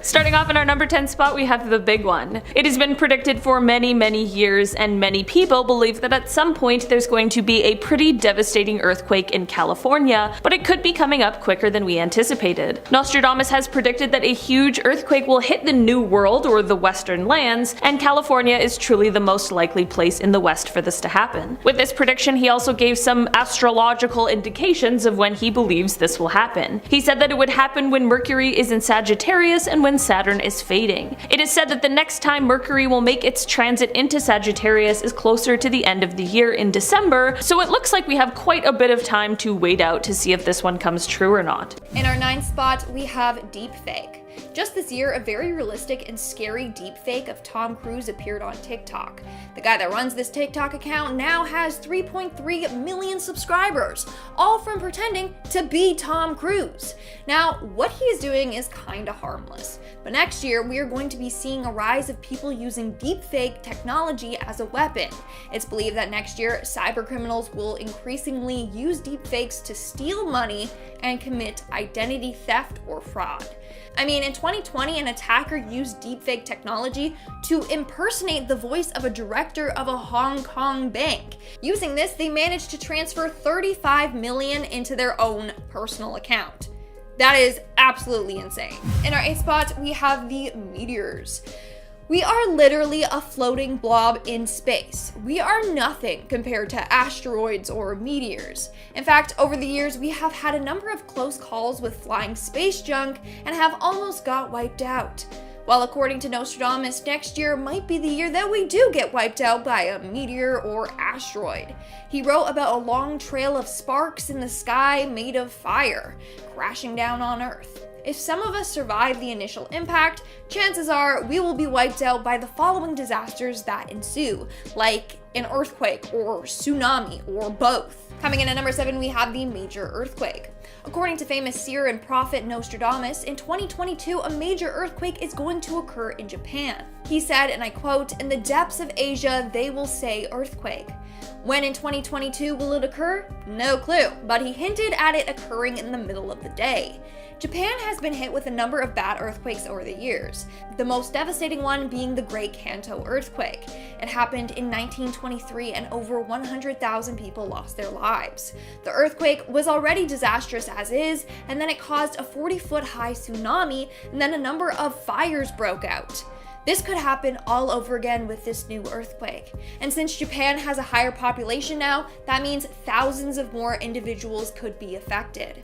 Starting off in our number 10 spot, we have the big one. It has been predicted for many, many years, and many people believe that at some point there's going to be a pretty devastating earthquake in California, but it could be coming up quicker than we anticipated. Nostradamus has predicted that a huge earthquake will hit the New World, or the Western lands, and California is truly the most likely place in the West for this to happen. With this prediction, he also gave some astrological indications of when he believes this will happen. He said that it would happen when Mercury is in Sagittarius and when Saturn is fading. It is said that the next time Mercury will make its transit into Sagittarius is closer to the end of the year in December, so it looks like we have quite a bit of time to wait out to see if this one comes true or not. In our 9th spot, we have deepfake. Just this year, a very realistic and scary deepfake of Tom Cruise appeared on TikTok. The guy that runs this TikTok account now has 3.3 million subscribers, all from pretending to be Tom Cruise. Now, what he's doing is kinda harmless, but next year we are going to be seeing a rise of people using deepfake technology as a weapon. It's believed that next year, cybercriminals will increasingly use deepfakes to steal money and commit identity theft or fraud. I mean, in 2020, an attacker used deepfake technology to impersonate the voice of a director of a Hong Kong bank. Using this, they managed to transfer $35 million into their own personal account. That is absolutely insane. In our 8th spot, we have the meteors. We are literally a floating blob in space. We are nothing compared to asteroids or meteors. In fact, over the years, we have had a number of close calls with flying space junk and have almost got wiped out. While according to Nostradamus, next year might be the year that we do get wiped out by a meteor or asteroid. He wrote about a long trail of sparks in the sky made of fire, crashing down on Earth. If some of us survive the initial impact, chances are we will be wiped out by the following disasters that ensue, like an earthquake or tsunami or both. Coming in at number 7, we have the major earthquake. According to famous seer and prophet Nostradamus, in 2022, a major earthquake is going to occur in Japan. He said, and I quote, "In the depths of Asia, they will say earthquake." When in 2022 will it occur? No clue, but he hinted at it occurring in the middle of the day. Japan has been hit with a number of bad earthquakes over the years, the most devastating one being the Great Kanto earthquake. It happened in 1923 and over 100,000 people lost their lives. The earthquake was already disastrous as is, and then it caused a 40-foot high tsunami, and then a number of fires broke out. This could happen all over again with this new earthquake. And since Japan has a higher population now, that means thousands of more individuals could be affected.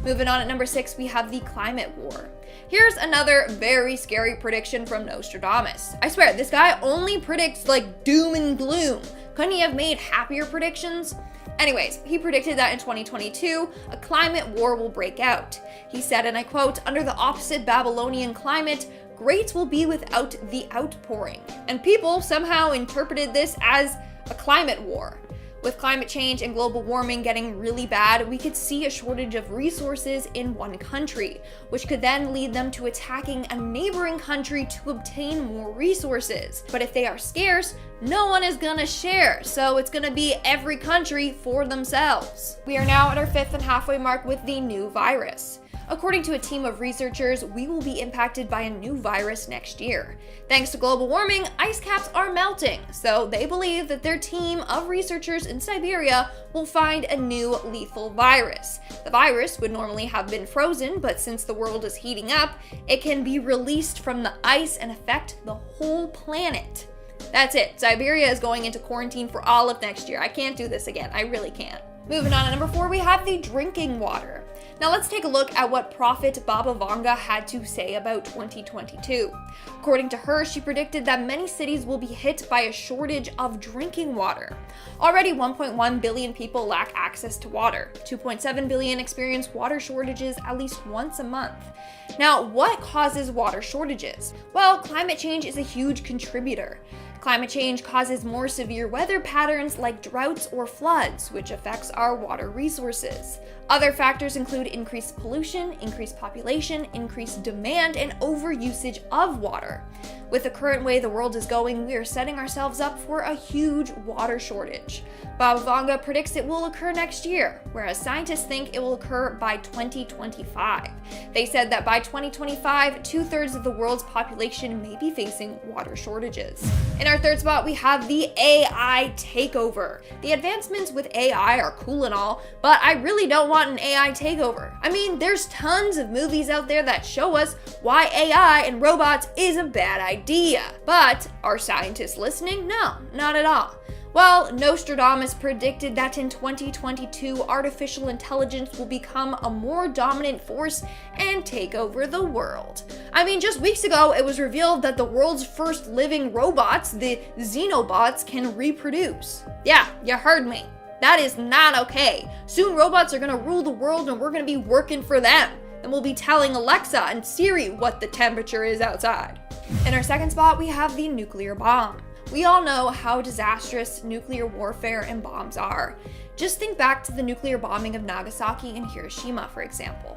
Moving on at number 6, we have the climate war. Here's another very scary prediction from Nostradamus. I swear, this guy only predicts like doom and gloom. Couldn't he have made happier predictions? Anyways, he predicted that in 2022, a climate war will break out. He said, and I quote, "Under the opposite Babylonian climate, great will be without the outpouring." And people somehow interpreted this as a climate war. With climate change and global warming getting really bad, we could see a shortage of resources in one country, which could then lead them to attacking a neighboring country to obtain more resources. But if they are scarce, no one is gonna share, so it's gonna be every country for themselves. We are now at our 5th and halfway mark with the new virus. According to a team of researchers, we will be impacted by a new virus next year. Thanks to global warming, ice caps are melting, so they believe that their team of researchers in Siberia will find a new lethal virus. The virus would normally have been frozen, but since the world is heating up, it can be released from the ice and affect the whole planet. That's it. Siberia is going into quarantine for all of next year. I can't do this again. I really can't. Moving on at number 4, we have the drinking water. Now let's take a look at what prophet Baba Vanga had to say about 2022. According to her, she predicted that many cities will be hit by a shortage of drinking water. Already 1.1 billion people lack access to water. 2.7 billion experience water shortages at least once a month. Now, what causes water shortages? Well, climate change is a huge contributor. Climate change causes more severe weather patterns like droughts or floods, which affects our water resources. Other factors include increased pollution, increased population, increased demand, and overusage of water. With the current way the world is going, we are setting ourselves up for a huge water shortage. Baba Vanga predicts it will occur next year, whereas scientists think it will occur by 2025. They said that by 2025, 2/3 of the world's population may be facing water shortages. In our third spot, we have the AI takeover. The advancements with AI are cool and all, but I really don't want an AI takeover. I mean, there's tons of movies out there that show us why AI and robots is a bad idea. But are scientists listening? No, not at all. Well, Nostradamus predicted that in 2022, artificial intelligence will become a more dominant force and take over the world. I mean, just weeks ago, it was revealed that the world's first living robots, the Xenobots, can reproduce. Yeah, you heard me. That is not okay. Soon robots are gonna rule the world and we're gonna be working for them. And we'll be telling Alexa and Siri what the temperature is outside. In our second spot, we have the nuclear bomb. We all know how disastrous nuclear warfare and bombs are. Just think back to the nuclear bombing of Nagasaki and Hiroshima, for example.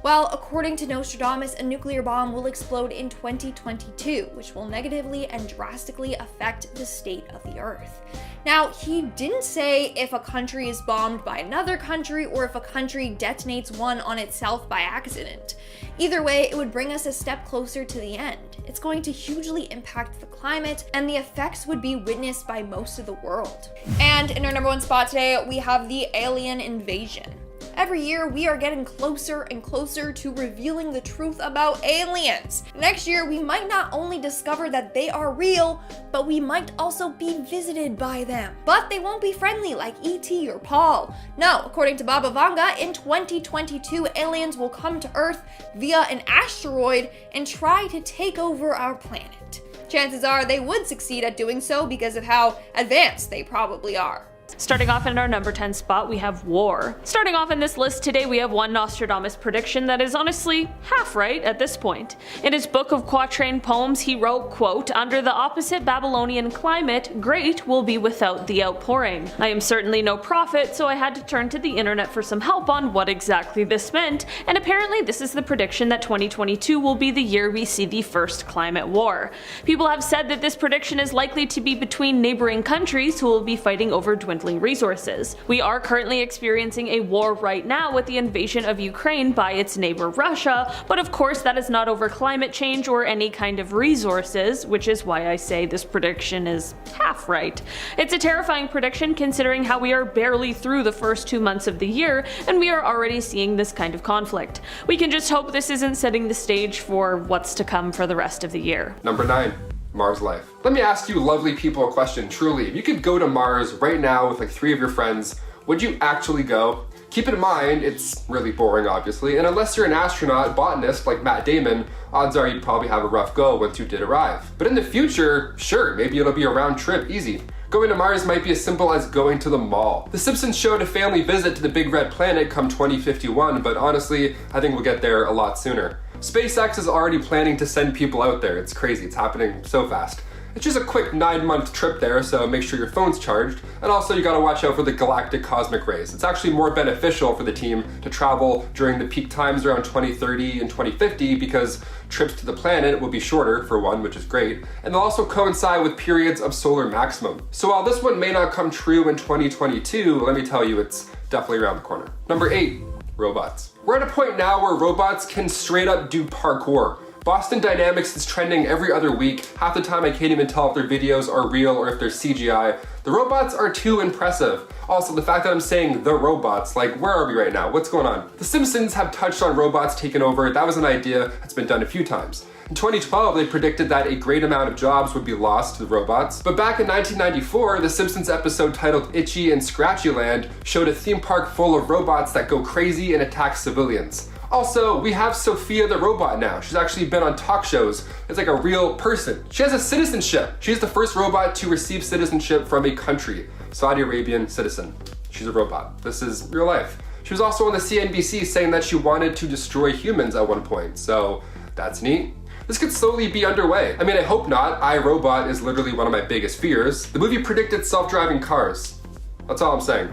Well, according to Nostradamus, a nuclear bomb will explode in 2022, which will negatively and drastically affect the state of the Earth. Now, he didn't say if a country is bombed by another country or if a country detonates one on itself by accident. Either way, it would bring us a step closer to the end. It's going to hugely impact the climate, and the effects would be witnessed by most of the world. And in our number one spot today, we have the alien invasion. Every year, we are getting closer and closer to revealing the truth about aliens. Next year, we might not only discover that they are real, but we might also be visited by them. But they won't be friendly like E.T. or Paul. No, according to Baba Vanga, in 2022, aliens will come to Earth via an asteroid and try to take over our planet. Chances are they would succeed at doing so because of how advanced they probably are. Starting off in our number 10 spot, we have war. Starting off in this list today, we have one Nostradamus prediction that is honestly half right at this point. In his book of quatrain poems, he wrote, quote, "Under the opposite Babylonian climate, great will be without the outpouring." I am certainly no prophet, so I had to turn to the internet for some help on what exactly this meant, and apparently this is the prediction that 2022 will be the year we see the first climate war. People have said that this prediction is likely to be between neighboring countries who will be fighting over dwindling resources. We are currently experiencing a war right now with the invasion of Ukraine by its neighbor Russia, but of course that is not over climate change or any kind of resources, which is why I say this prediction is half right. It's a terrifying prediction considering how we are barely through the first 2 months of the year and we are already seeing this kind of conflict. We can just hope this isn't setting the stage for what's to come for the rest of the year. Number 9. Mars life. Let me ask you lovely people a question, truly. If you could go to Mars right now with like 3 of your friends, would you actually go? Keep in mind, it's really boring obviously, and unless you're an astronaut, botanist like Matt Damon, odds are you'd probably have a rough go once you did arrive. But in the future, sure, maybe it'll be a round trip, easy. Going to Mars might be as simple as going to the mall. The Simpsons showed a family visit to the big red planet come 2051, but honestly, I think we'll get there a lot sooner. SpaceX is already planning to send people out there. It's crazy, it's happening so fast. It's just a quick 9-month trip there, so make sure your phone's charged. And also you gotta watch out for the galactic cosmic rays. It's actually more beneficial for the team to travel during the peak times around 2030 and 2050 because trips to the planet will be shorter, for one, which is great, and they'll also coincide with periods of solar maximum. So while this one may not come true in 2022, let me tell you, it's definitely around the corner. Number 8, robots. We're at a point now where robots can straight up do parkour. Boston Dynamics is trending every other week. Half the time I can't even tell if their videos are real or if they're CGI. The robots are too impressive. Also, the fact that I'm saying the robots, like where are we right now? What's going on? The Simpsons have touched on robots taking over. That was an idea that's been done a few times. In 2012, they predicted that a great amount of jobs would be lost to the robots. But back in 1994, the Simpsons episode titled Itchy and Scratchy Land showed a theme park full of robots that go crazy and attack civilians. Also, we have Sophia the robot now. She's actually been on talk shows. It's like a real person. She has a citizenship. She's the first robot to receive citizenship from a country. Saudi Arabian citizen. She's a robot. This is real life. She was also on the CNBC saying that she wanted to destroy humans at one point. So that's neat. This could slowly be underway. I mean, I hope not. iRobot is literally one of my biggest fears. The movie predicted self-driving cars. That's all I'm saying.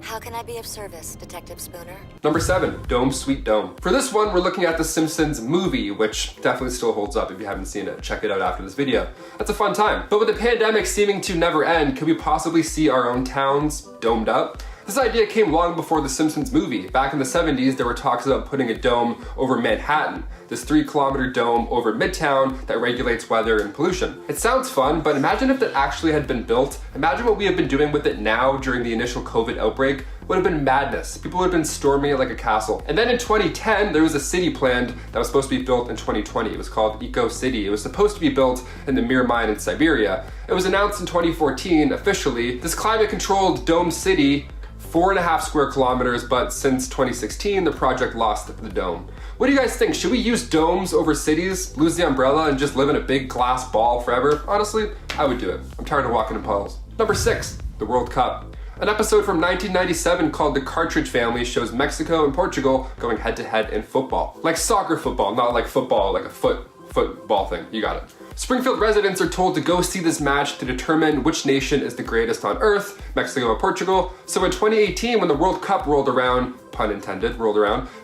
How can I I be of service, Detective Spooner? Number 7, Dome Sweet Dome. For this one, we're looking at the Simpsons movie, which definitely still holds up. If you haven't seen it, check it out after this video. That's a fun time. But with the pandemic seeming to never end, could we possibly see our own towns domed up? This idea came long before the Simpsons movie. Back in the 70s, there were talks about putting a dome over Manhattan, this 3-kilometer dome over Midtown that regulates weather and pollution. It sounds fun, but imagine if that actually had been built. Imagine what we have been doing with it now during the initial COVID outbreak. Would have been madness. People would have been storming it like a castle. And then in 2010, there was a city planned that was supposed to be built in 2020. It was called Eco City. It was supposed to be built in the Mir Mine in Siberia. It was announced in 2014 officially. This climate-controlled dome city, 4.5 square kilometers, but since 2016, the project lost the dome. What do you guys think? Should we use domes over cities, lose the umbrella, and just live in a big glass ball forever? Honestly, I would do it. I'm tired of walking in puddles. Number 6, the World Cup. An episode from 1997 called The Cartridge Family shows Mexico and Portugal going head-to-head in football. Like soccer football, not like football, like a football thing. You got it. Springfield residents are told to go see this match to determine which nation is the greatest on earth, Mexico or Portugal. So in 2018, when the World Cup rolled around, pun intended,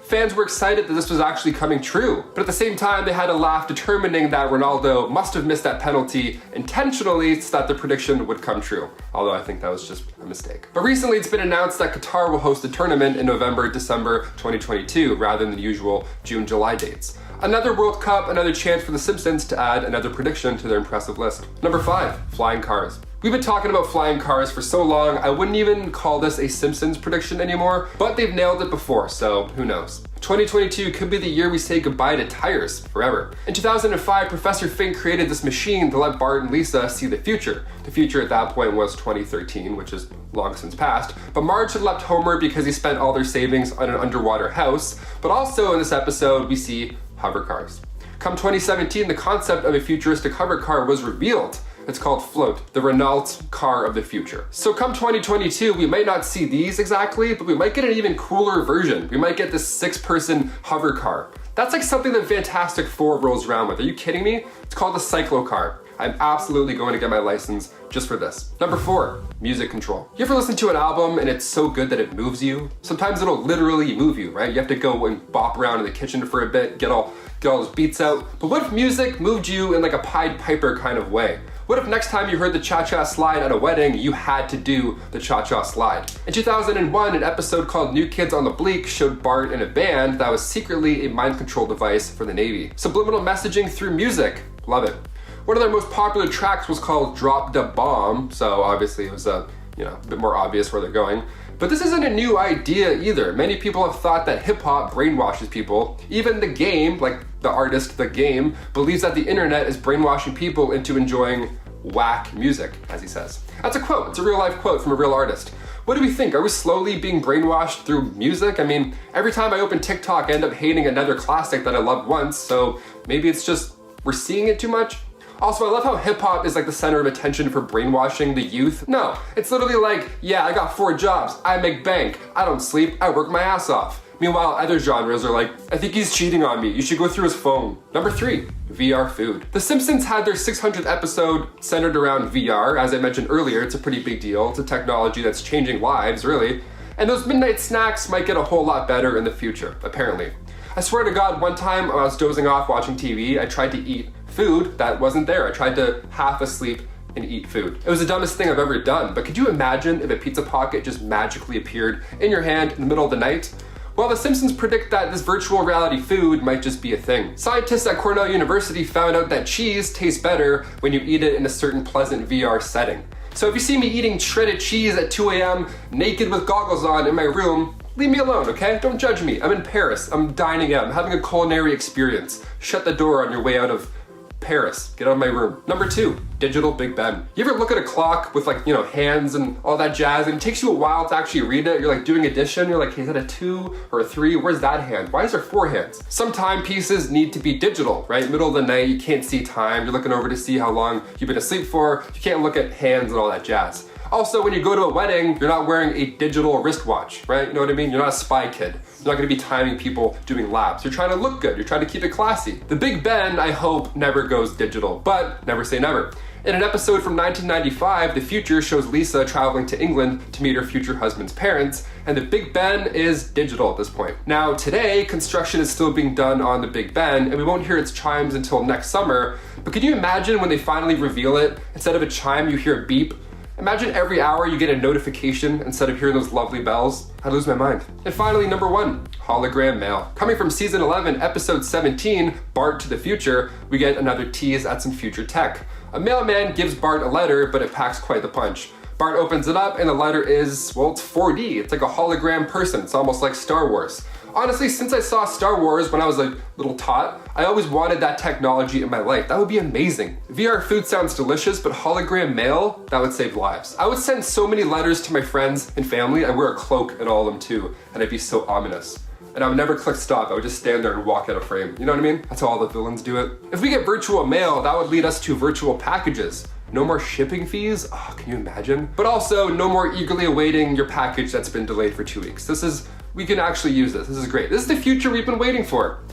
fans were excited that this was actually coming true. But at the same time, they had a laugh determining that Ronaldo must have missed that penalty intentionally so that the prediction would come true. Although I think that was just a mistake. But recently it's been announced that Qatar will host the tournament in November, December 2022, rather than the usual June, July dates. Another World Cup, another chance for the Simpsons to add another prediction to their impressive list. Number 5, flying cars. We've been talking about flying cars for so long, I wouldn't even call this a Simpsons prediction anymore, but they've nailed it before, so who knows. 2022 could be the year we say goodbye to tires forever. In 2005, Professor Fink created this machine to let Bart and Lisa see the future. The future at that point was 2013, which is long since passed, but Marge had left Homer because he spent all their savings on an underwater house, but also in this episode we see hover cars. Come 2017, the concept of a futuristic hover car was revealed. It's called Float, the Renault car of the future. So come 2022, we might not see these exactly, but we might get an even cooler version. We might get this 6-person hover car. That's like something that Fantastic Four rolls around with. Are you kidding me? It's called the cyclocar. I'm absolutely going to get my license just for this. Number 4, music control. You ever listen to an album and it's so good that it moves you? Sometimes it'll literally move you, right? You have to go and bop around in the kitchen for a bit, get all those beats out. But what if music moved you in like a Pied Piper kind of way? What if next time you heard the cha-cha slide at a wedding, you had to do the cha-cha slide? In 2001, an episode called New Kids on the Bleak showed Bart in a band that was secretly a mind control device for the Navy. Subliminal messaging through music. Love it. One of their most popular tracks was called Drop Da Bomb, so obviously it was a bit more obvious where they're going. But this isn't a new idea either. Many people have thought that hip-hop brainwashes people. Even The Game, like the artist The Game, believes that the internet is brainwashing people into enjoying whack music, as he says. That's a quote. It's a real-life quote from a real artist. What do we think? Are we slowly being brainwashed through music? I mean, every time I open TikTok, I end up hating another classic that I loved once, so maybe it's just we're seeing it too much? Also, I love how hip-hop is like the center of attention for brainwashing the youth. No, it's literally like, yeah, I got 4 jobs, I make bank, I don't sleep, I work my ass off. Meanwhile, other genres are like, I think he's cheating on me, you should go through his phone. Number 3, VR food. The Simpsons had their 600th episode centered around VR. As I mentioned earlier, it's a pretty big deal. It's a technology that's changing lives, really. And those midnight snacks might get a whole lot better in the future, apparently. I swear to God, one time when I was dozing off watching TV, I tried to eat food that wasn't there. I tried to half asleep and eat food. It was the dumbest thing I've ever done, but could you imagine if a pizza pocket just magically appeared in your hand in the middle of the night? Well, the Simpsons predict that this virtual reality food might just be a thing. Scientists at Cornell University found out that cheese tastes better when you eat it in a certain pleasant VR setting. So if you see me eating shredded cheese at 2 a.m. naked with goggles on in my room, leave me alone, okay? Don't judge me. I'm in Paris. I'm dining out. I'm having a culinary experience. Shut the door on your way out of Paris. Get out of my room. Number 2, digital Big Ben. You ever look at a clock with like, hands and all that jazz, and it takes you a while to actually read it? You're like doing addition, you're like, hey, is that a 2 or a 3? Where's that hand? Why is there 4 hands? Some timepieces need to be digital, right? Middle of the night, you can't see time. You're looking over to see how long you've been asleep for. You can't look at hands and all that jazz. Also, when you go to a wedding, you're not wearing a digital wristwatch, right? You know what I mean? You're not a spy kid. You're not gonna be timing people doing laps. You're trying to look good. You're trying to keep it classy. The Big Ben, I hope, never goes digital, but never say never. In an episode from 1995, the future shows Lisa traveling to England to meet her future husband's parents, and the Big Ben is digital at this point. Now today, construction is still being done on the Big Ben, and we won't hear its chimes until next summer, but can you imagine when they finally reveal it, instead of a chime you hear a beep? Imagine every hour you get a notification instead of hearing those lovely bells. I'd lose my mind. And finally, number 1, hologram mail. Coming from season 11, episode 17, Bart to the Future, we get another tease at some future tech. A mailman gives Bart a letter, but it packs quite the punch. Bart opens it up and the letter is, well, it's 4D. It's like a hologram person. It's almost like Star Wars. Honestly, since I saw Star Wars when I was a little tot, I always wanted that technology in my life. That would be amazing. VR food sounds delicious, but hologram mail, that would save lives. I would send so many letters to my friends and family. I'd wear a cloak at all of them too, and I'd be so ominous. And I would never click stop. I would just stand there and walk out of frame. You know what I mean? That's how all the villains do it. If we get virtual mail, that would lead us to virtual packages. No more shipping fees? Oh, can you imagine? But also, no more eagerly awaiting your package that's been delayed for 2 weeks. We can actually use this. This is great. This is the future we've been waiting for.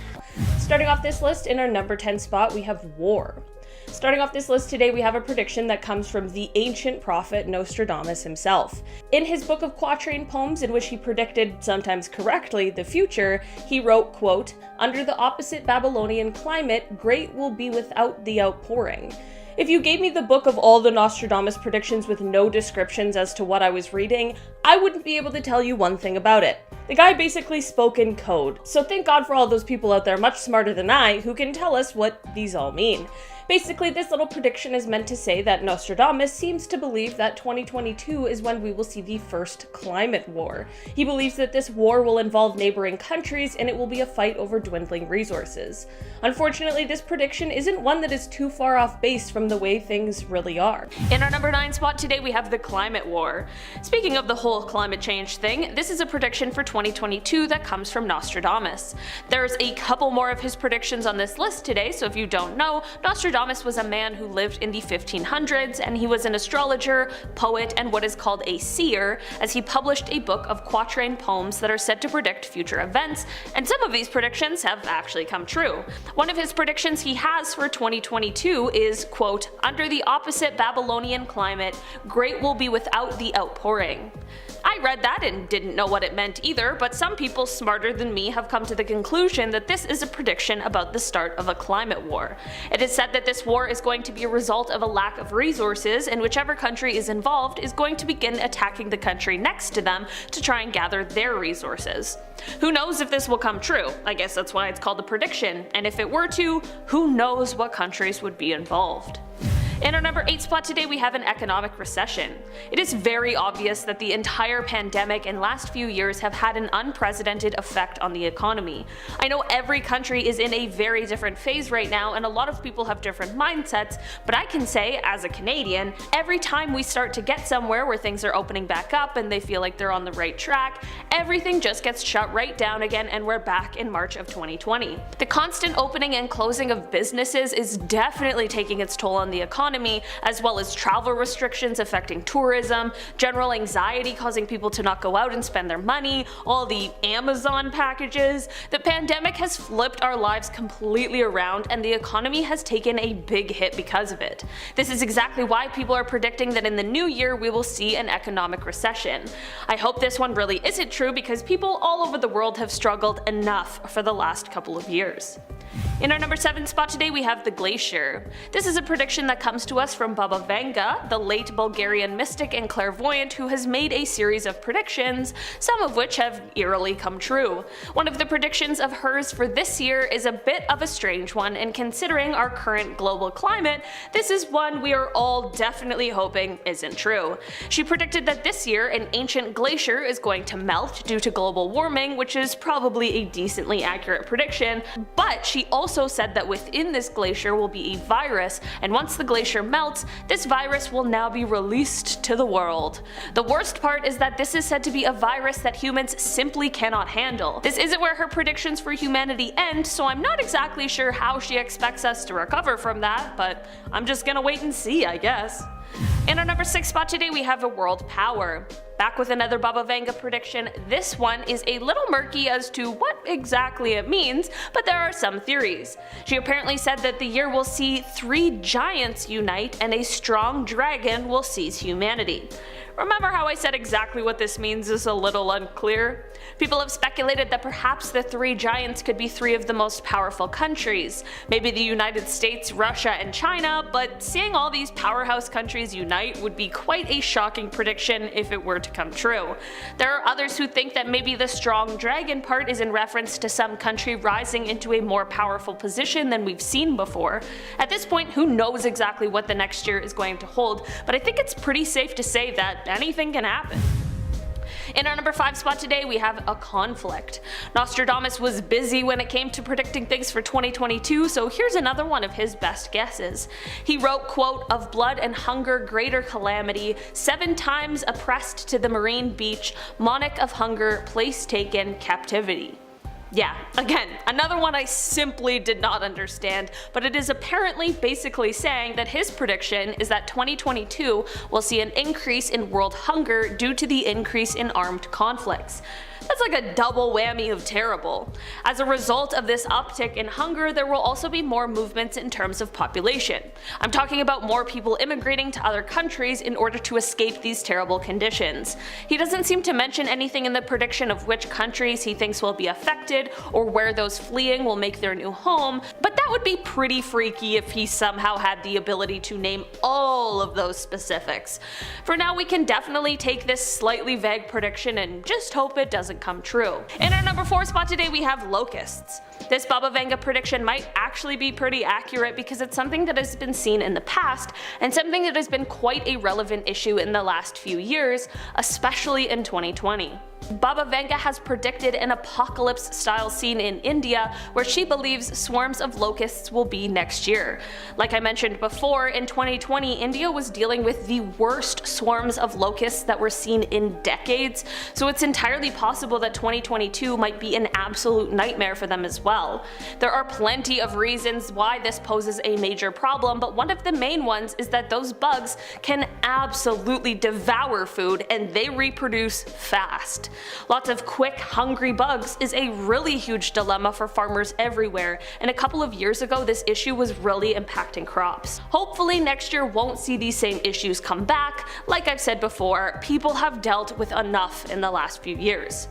Starting off this list, in our number 10 spot, we have war. Starting off this list today, we have a prediction that comes from the ancient prophet Nostradamus himself. In his book of quatrain poems, in which he predicted, sometimes correctly, the future, he wrote, quote, "Under the opposite Babylonian climate, great will be without the outpouring." If you gave me the book of all the Nostradamus predictions with no descriptions as to what I was reading, I wouldn't be able to tell you one thing about it. The guy basically spoke in code, so thank God for all those people out there much smarter than I who can tell us what these all mean. Basically, this little prediction is meant to say that Nostradamus seems to believe that 2022 is when we will see the first climate war. He believes that this war will involve neighboring countries and it will be a fight over dwindling resources. Unfortunately, this prediction isn't one that is too far off base from the way things really are. In our number 9 spot today, we have the climate war. Speaking of the whole climate change thing, this is a prediction for 2022 that comes from Nostradamus. There's a couple more of his predictions on this list today, so if you don't know, Nostradamus was a man who lived in the 1500s, and he was an astrologer, poet, and what is called a seer, as he published a book of quatrain poems that are said to predict future events, and some of these predictions have actually come true. One of his predictions he has for 2022 is, quote, "Under the opposite Babylonian climate, great will be without the outpouring." I read that and didn't know what it meant either, but some people smarter than me have come to the conclusion that this is a prediction about the start of a climate war. It is said that this war is going to be a result of a lack of resources, and whichever country is involved is going to begin attacking the country next to them to try and gather their resources. Who knows if this will come true? I guess that's why it's called a prediction, and if it were to, who knows what countries would be involved. In our number 8 spot today, we have an economic recession. It is very obvious that the entire pandemic and last few years have had an unprecedented effect on the economy. I know every country is in a very different phase right now, and a lot of people have different mindsets, but I can say, as a Canadian, every time we start to get somewhere where things are opening back up and they feel like they're on the right track, everything just gets shut right down again and we're back in March of 2020. The constant opening and closing of businesses is definitely taking its toll on the economy, as well as travel restrictions affecting tourism, general anxiety causing people to not go out and spend their money, all the Amazon packages. The pandemic has flipped our lives completely around, and the economy has taken a big hit because of it. This is exactly why people are predicting that in the new year we will see an economic recession. I hope this one really isn't true, because people all over the world have struggled enough for the last couple of years. In our number 7 spot today, we have the glacier. This is a prediction that comes to us from Baba Vanga, the late Bulgarian mystic and clairvoyant who has made a series of predictions, some of which have eerily come true. One of the predictions of hers for this year is a bit of a strange one, and considering our current global climate, this is one we are all definitely hoping isn't true. She predicted that this year an ancient glacier is going to melt due to global warming, which is probably a decently accurate prediction, but she also said that within this glacier will be a virus, and once the glacier melts, this virus will now be released to the world. The worst part is that this is said to be a virus that humans simply cannot handle. This isn't where her predictions for humanity end, so I'm not exactly sure how she expects us to recover from that, but I'm just gonna wait and see, I guess. In our number 6 spot today, we have a world power. Back with another Baba Vanga prediction. This one is a little murky as to what exactly it means, but there are some theories. She apparently said that the year will see 3 giants unite and a strong dragon will seize humanity. Remember how I said exactly what this means is a little unclear? People have speculated that perhaps the three giants could be three of the most powerful countries, maybe the United States, Russia, and China, but seeing all these powerhouse countries unite would be quite a shocking prediction if it were to come true. There are others who think that maybe the strong dragon part is in reference to some country rising into a more powerful position than we've seen before. At this point, who knows exactly what the next year is going to hold, but I think it's pretty safe to say that anything can happen. In our number 5 spot today, we have a conflict. Nostradamus was busy when it came to predicting things for 2022, so here's another one of his best guesses. He wrote, quote, "Of blood and hunger greater calamity, 7 times oppressed to the marine beach, monarch of hunger, place taken, captivity." Yeah, again, another one I simply did not understand, but it is apparently basically saying that his prediction is that 2022 will see an increase in world hunger due to the increase in armed conflicts. That's like a double whammy of terrible. As a result of this uptick in hunger, there will also be more movements in terms of population. I'm talking about more people immigrating to other countries in order to escape these terrible conditions. He doesn't seem to mention anything in the prediction of which countries he thinks will be affected or where those fleeing will make their new home, but that would be pretty freaky if he somehow had the ability to name all of those specifics. For now, we can definitely take this slightly vague prediction and just hope it doesn't come true. In our number 4 spot today, we have locusts. This Baba Vanga prediction might actually be pretty accurate because it's something that has been seen in the past and something that has been quite a relevant issue in the last few years, especially in 2020. Baba Vanga has predicted an apocalypse-style scene in India where she believes swarms of locusts will be next year. Like I mentioned before, in 2020, India was dealing with the worst swarms of locusts that were seen in decades, so it's entirely possible that 2022 might be an absolute nightmare for them as well. There are plenty of reasons why this poses a major problem, but one of the main ones is that those bugs can absolutely devour food and they reproduce fast. Lots of quick, hungry bugs is a really huge dilemma for farmers everywhere, and a couple of years ago this issue was really impacting crops. Hopefully next year won't see these same issues come back. Like I've said before, people have dealt with enough in the last few years.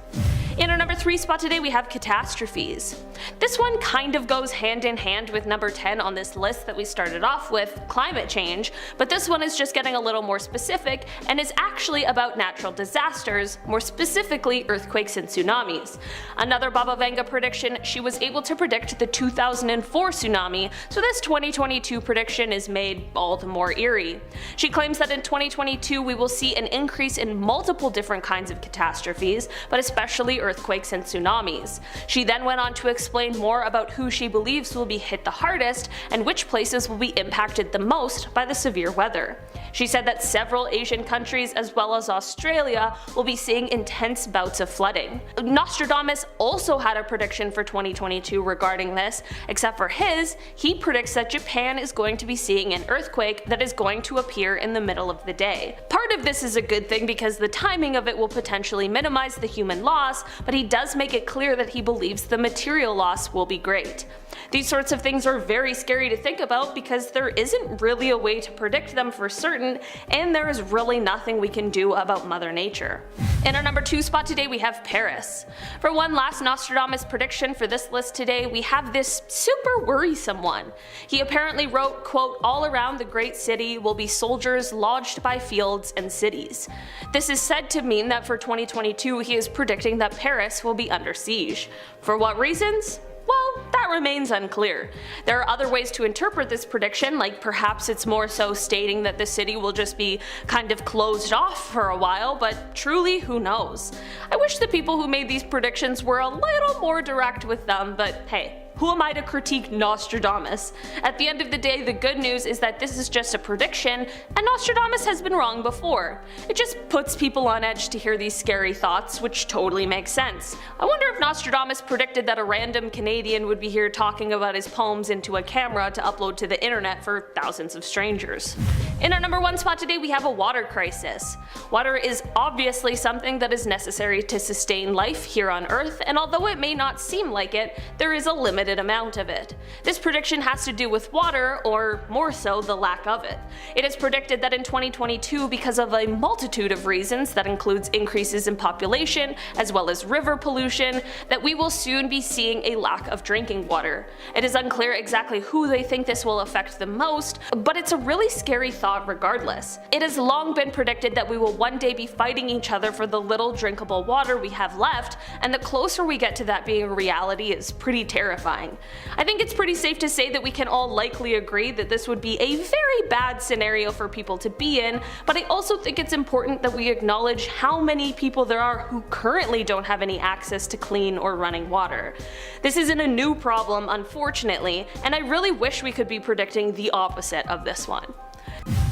In our number 3 spot today, we have catastrophes. This one kind of goes hand in hand with number 10 on this list that we started off with, climate change, but this one is just getting a little more specific and is actually about natural disasters, more specifically earthquakes and tsunamis. Another Baba Vanga prediction, she was able to predict the 2004 tsunami, so this 2022 prediction is made all the more eerie. She claims that in 2022 we will see an increase in multiple different kinds of catastrophes, but especially earthquakes and tsunamis. She then went on to explain more about who she believes will be hit the hardest and which places will be impacted the most by the severe weather. She said that several Asian countries as well as Australia will be seeing intense bouts of flooding. Nostradamus also had a prediction for 2022 regarding this, except for his, he predicts that Japan is going to be seeing an earthquake that is going to appear in the middle of the day. Part of this is a good thing because the timing of it will potentially minimize the human loss, but he does make it clear that he believes the material loss will be great. These sorts of things are very scary to think about because there isn't really a way to predict them for certain, and there is really nothing we can do about Mother Nature. In our number 2 spot today, we have Paris. For one last Nostradamus prediction for this list today, we have this super worrisome one. He apparently wrote, quote, "All around the great city will be soldiers lodged by fields and cities." This is said to mean that for 2022 he is predicting that Paris will be under siege. For what reasons? Well, that remains unclear. There are other ways to interpret this prediction, like perhaps it's more so stating that the city will just be kind of closed off for a while, but truly, who knows? I wish the people who made these predictions were a little more direct with them, but hey, who am I to critique Nostradamus? At the end of the day, the good news is that this is just a prediction, and Nostradamus has been wrong before. It just puts people on edge to hear these scary thoughts, which totally makes sense. I wonder if Nostradamus predicted that a random Canadian would be here talking about his poems into a camera to upload to the internet for thousands of strangers. In our number 1 spot today, we have a water crisis. Water is obviously something that is necessary to sustain life here on Earth, and although it may not seem like it, there is a limited amount of it. This prediction has to do with water, or more so, the lack of it. It is predicted that in 2022, because of a multitude of reasons that includes increases in population, as well as river pollution, that we will soon be seeing a lack of drinking water. It is unclear exactly who they think this will affect the most, but it's a really scary thought regardless. It has long been predicted that we will one day be fighting each other for the little drinkable water we have left, and the closer we get to that being a reality is pretty terrifying. I think it's pretty safe to say that we can all likely agree that this would be a very bad scenario for people to be in, but I also think it's important that we acknowledge how many people there are who currently don't have any access to clean or running water. This isn't a new problem, unfortunately, and I really wish we could be predicting the opposite of this one.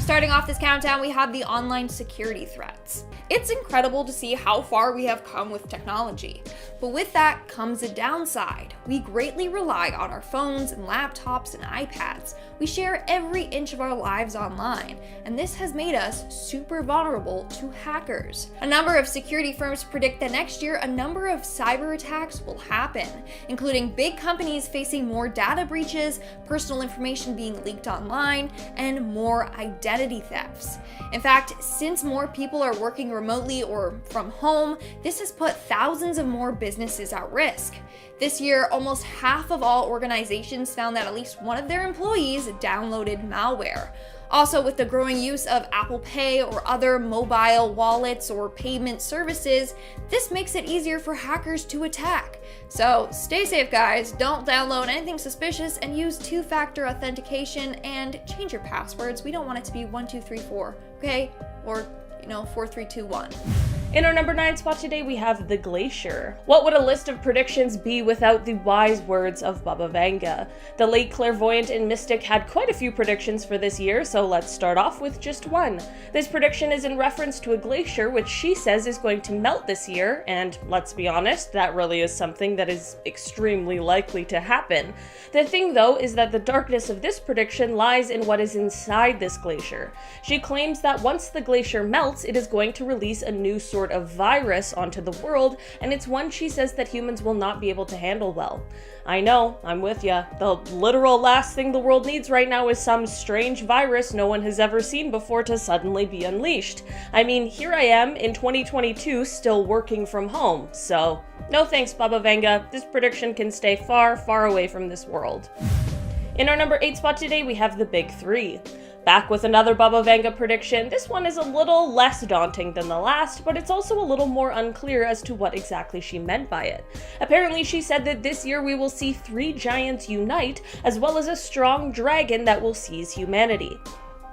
Starting off this countdown, we have the online security threats. It's incredible to see how far we have come with technology, but with that comes a downside. We greatly rely on our phones and laptops and iPads. We share every inch of our lives online, and this has made us super vulnerable to hackers. A number of security firms predict that next year a number of cyber attacks will happen, including big companies facing more data breaches, personal information being leaked online, and more identity thefts. In fact, since more people are working remotely or from home, this has put thousands of more businesses at risk. This year, almost half of all organizations found that at least one of their employees downloaded malware. Also, with the growing use of Apple Pay or other mobile wallets or payment services, this makes it easier for hackers to attack. So stay safe, guys, don't download anything suspicious, and use two-factor authentication and change your passwords. We don't want it to be 1234, okay? Or 4321. In our number 9 spot today, we have the GLACIER. What would a list of predictions be without the wise words of Baba Vanga? The late clairvoyant and mystic had quite a few predictions for this year, so let's start off with just one. This prediction is in reference to a glacier which she says is going to melt this year, and let's be honest, that really is something that is extremely likely to happen. The thing though is that the darkness of this prediction lies in what is inside this glacier. She claims that once the glacier melts, it is going to release a new sort of virus onto the world, and it's one she says that humans will not be able to handle well. I know, I'm with ya. The literal last thing the world needs right now is some strange virus no one has ever seen before to suddenly be unleashed. I mean, here I am in 2022 still working from home, so no thanks, Baba Vanga. This prediction can stay far, far away from this world. In our number 8 spot today, we have the big 3. Back with another Baba Vanga prediction. This one is a little less daunting than the last, but it's also a little more unclear as to what exactly she meant by it. Apparently she said that this year we will see 3 giants unite, as well as a strong dragon that will seize humanity.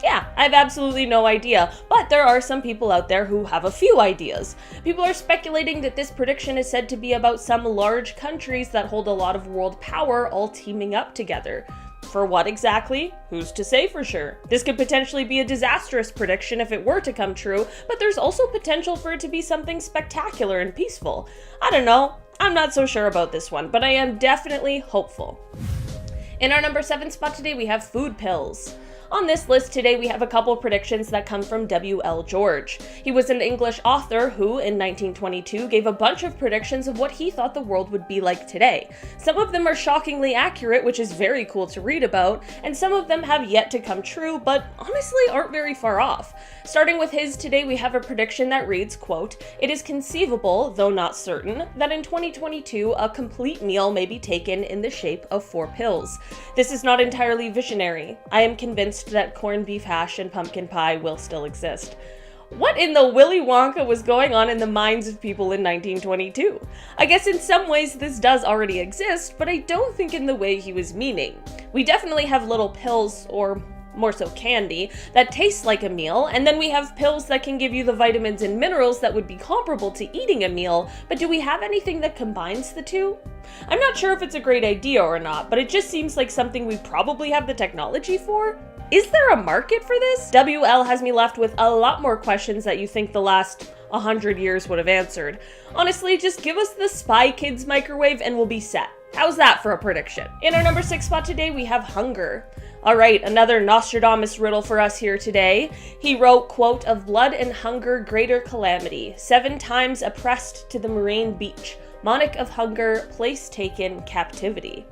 Yeah, I have absolutely no idea, but there are some people out there who have a few ideas. People are speculating that this prediction is said to be about some large countries that hold a lot of world power all teaming up together. For what exactly? Who's to say for sure? This could potentially be a disastrous prediction if it were to come true, but there's also potential for it to be something spectacular and peaceful. I don't know. I'm not so sure about this one, but I am definitely hopeful. In our number 7 spot today, we have food pills. On this list today, we have a couple predictions that come from W.L. George. He was an English author who, in 1922, gave a bunch of predictions of what he thought the world would be like today. Some of them are shockingly accurate, which is very cool to read about, and some of them have yet to come true, but honestly aren't very far off. Starting with his today, we have a prediction that reads, quote, "It is conceivable, though not certain, that in 2022 a complete meal may be taken in the shape of 4 pills. This is not entirely visionary. I am convinced that corned beef hash and pumpkin pie will still exist." What in the Willy Wonka was going on in the minds of people in 1922? I guess in some ways this does already exist, but I don't think in the way he was meaning. We definitely have little pills, or more so candy, that tastes like a meal, and then we have pills that can give you the vitamins and minerals that would be comparable to eating a meal, but do we have anything that combines the two? I'm not sure if it's a great idea or not, but it just seems like something we probably have the technology for. Is there a market for this? WL has me left with a lot more questions that you think the last 100 years would have answered. Honestly, just give us the Spy Kids microwave and we'll be set. How's that for a prediction? In our number 6 spot today, we have hunger. Alright, another Nostradamus riddle for us here today. He wrote, quote, "Of blood and hunger greater calamity, 7 times oppressed to the marine beach, monarch of hunger, place taken, captivity."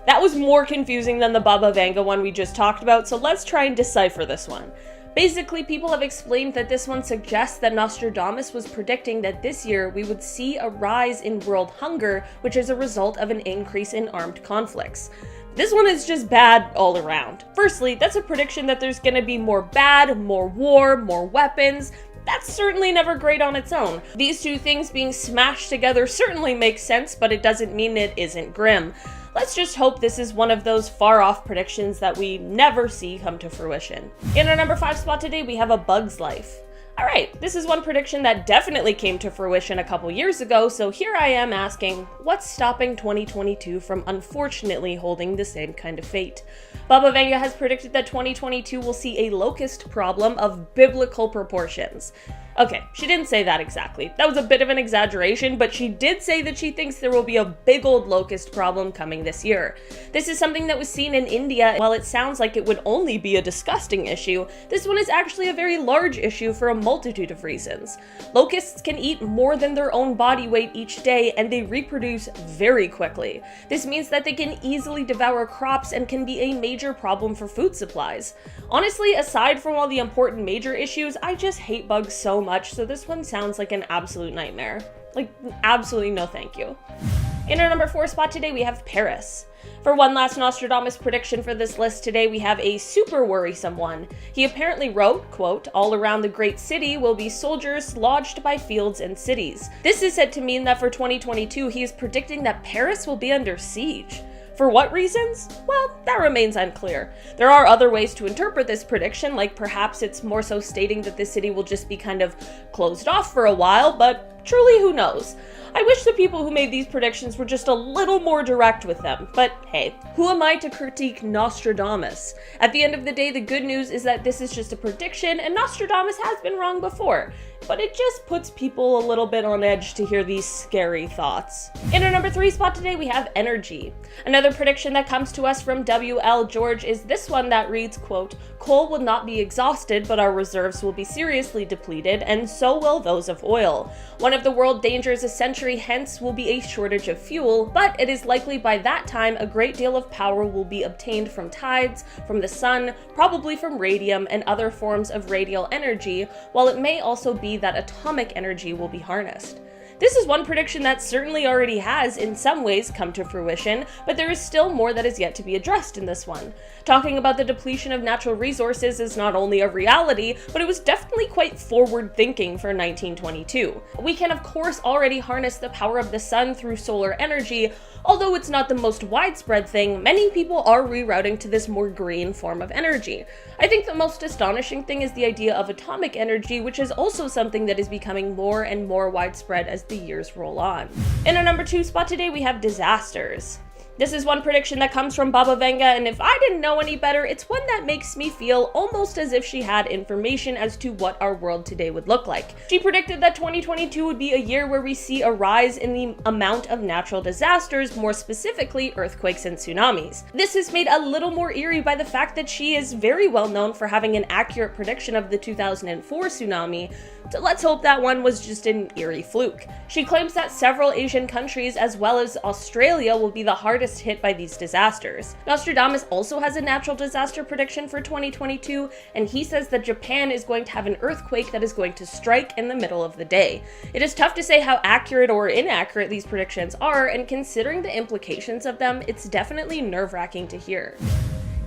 That was more confusing than the Baba Vanga one we just talked about, so let's try and decipher this one. Basically, people have explained that this one suggests that Nostradamus was predicting that this year we would see a rise in world hunger, which is a result of an increase in armed conflicts. This one is just bad all around. Firstly, that's a prediction that there's gonna be more bad, more war, more weapons. That's certainly never great on its own. These two things being smashed together certainly makes sense, but it doesn't mean it isn't grim. Let's just hope this is one of those far-off predictions that we never see come to fruition. In our number 5 spot today, we have a bug's life. Alright, this is one prediction that definitely came to fruition a couple years ago, so here I am asking, what's stopping 2022 from unfortunately holding the same kind of fate? Baba Vanga has predicted that 2022 will see a locust problem of biblical proportions. Okay, she didn't say that exactly. That was a bit of an exaggeration, but she did say that she thinks there will be a big old locust problem coming this year. This is something that was seen in India. While it sounds like it would only be a disgusting issue, this one is actually a very large issue for a multitude of reasons. Locusts can eat more than their own body weight each day, and they reproduce very quickly. This means that they can easily devour crops and can be a major problem for food supplies. Honestly, aside from all the important major issues, I just hate bugs so much, so this one sounds like an absolute nightmare. Like, absolutely no thank you. In our number 4 spot today, we have Paris. For one last Nostradamus prediction for this list today, we have a super worrisome one. He apparently wrote, quote, "All around the great city will be soldiers lodged by fields and cities." This is said to mean that for 2022, he is predicting that Paris will be under siege. For what reasons? Well, that remains unclear. There are other ways to interpret this prediction, like perhaps it's more so stating that the city will just be kind of closed off for a while, but truly who knows? I wish the people who made these predictions were just a little more direct with them, but hey, who am I to critique Nostradamus? At the end of the day, the good news is that this is just a prediction, and Nostradamus has been wrong before. But it just puts people a little bit on edge to hear these scary thoughts. In our number 3 spot today, we have energy. Another prediction that comes to us from W.L. George is this one that reads, quote, "Coal will not be exhausted, but our reserves will be seriously depleted, and so will those of oil. One of the world dangers a century hence will be a shortage of fuel, but it is likely by that time a great deal of power will be obtained from tides, from the sun, probably from radium and other forms of radial energy, while it may also be that atomic energy will be harnessed." This is one prediction that certainly already has, in some ways, come to fruition, but there is still more that is yet to be addressed in this one. Talking about the depletion of natural resources is not only a reality, but it was definitely quite forward-thinking for 1922. We can of course already harness the power of the sun through solar energy. Although it's not the most widespread thing, many people are rerouting to this more green form of energy. I think the most astonishing thing is the idea of atomic energy, which is also something that is becoming more and more widespread as the years roll on. In our number 2 spot today, we have disasters. This is one prediction that comes from Baba Vanga, and if I didn't know any better, it's one that makes me feel almost as if she had information as to what our world today would look like. She predicted that 2022 would be a year where we see a rise in the amount of natural disasters, more specifically earthquakes and tsunamis. This is made a little more eerie by the fact that she is very well known for having an accurate prediction of the 2004 tsunami, so let's hope that one was just an eerie fluke. She claims that several Asian countries, as well as Australia, will be the hardest hit by these disasters. Nostradamus also has a natural disaster prediction for 2022, and he says that Japan is going to have an earthquake that is going to strike in the middle of the day. It is tough to say how accurate or inaccurate these predictions are, and considering the implications of them, it's definitely nerve-wracking to hear.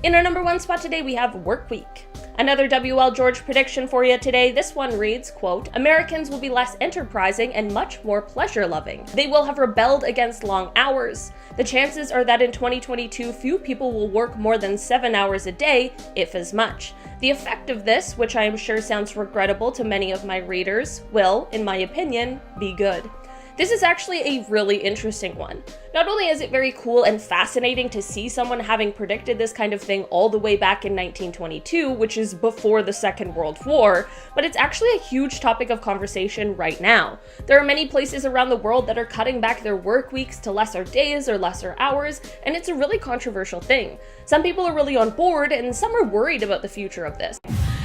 In our number 1 spot today, we have Work Week. Another W.L. George prediction for you today. This one reads, quote, "Americans will be less enterprising and much more pleasure-loving. They will have rebelled against long hours. The chances are that in 2022, few people will work more than 7 hours a day, if as much. The effect of this, which I am sure sounds regrettable to many of my readers, will, in my opinion, be good. This is actually a really interesting one. Not only is it very cool and fascinating to see someone having predicted this kind of thing all the way back in 1922, which is before the Second World War, but it's actually a huge topic of conversation right now. There are many places around the world that are cutting back their work weeks to lesser days or lesser hours, and it's a really controversial thing. Some people are really on board, and some are worried about the future of this.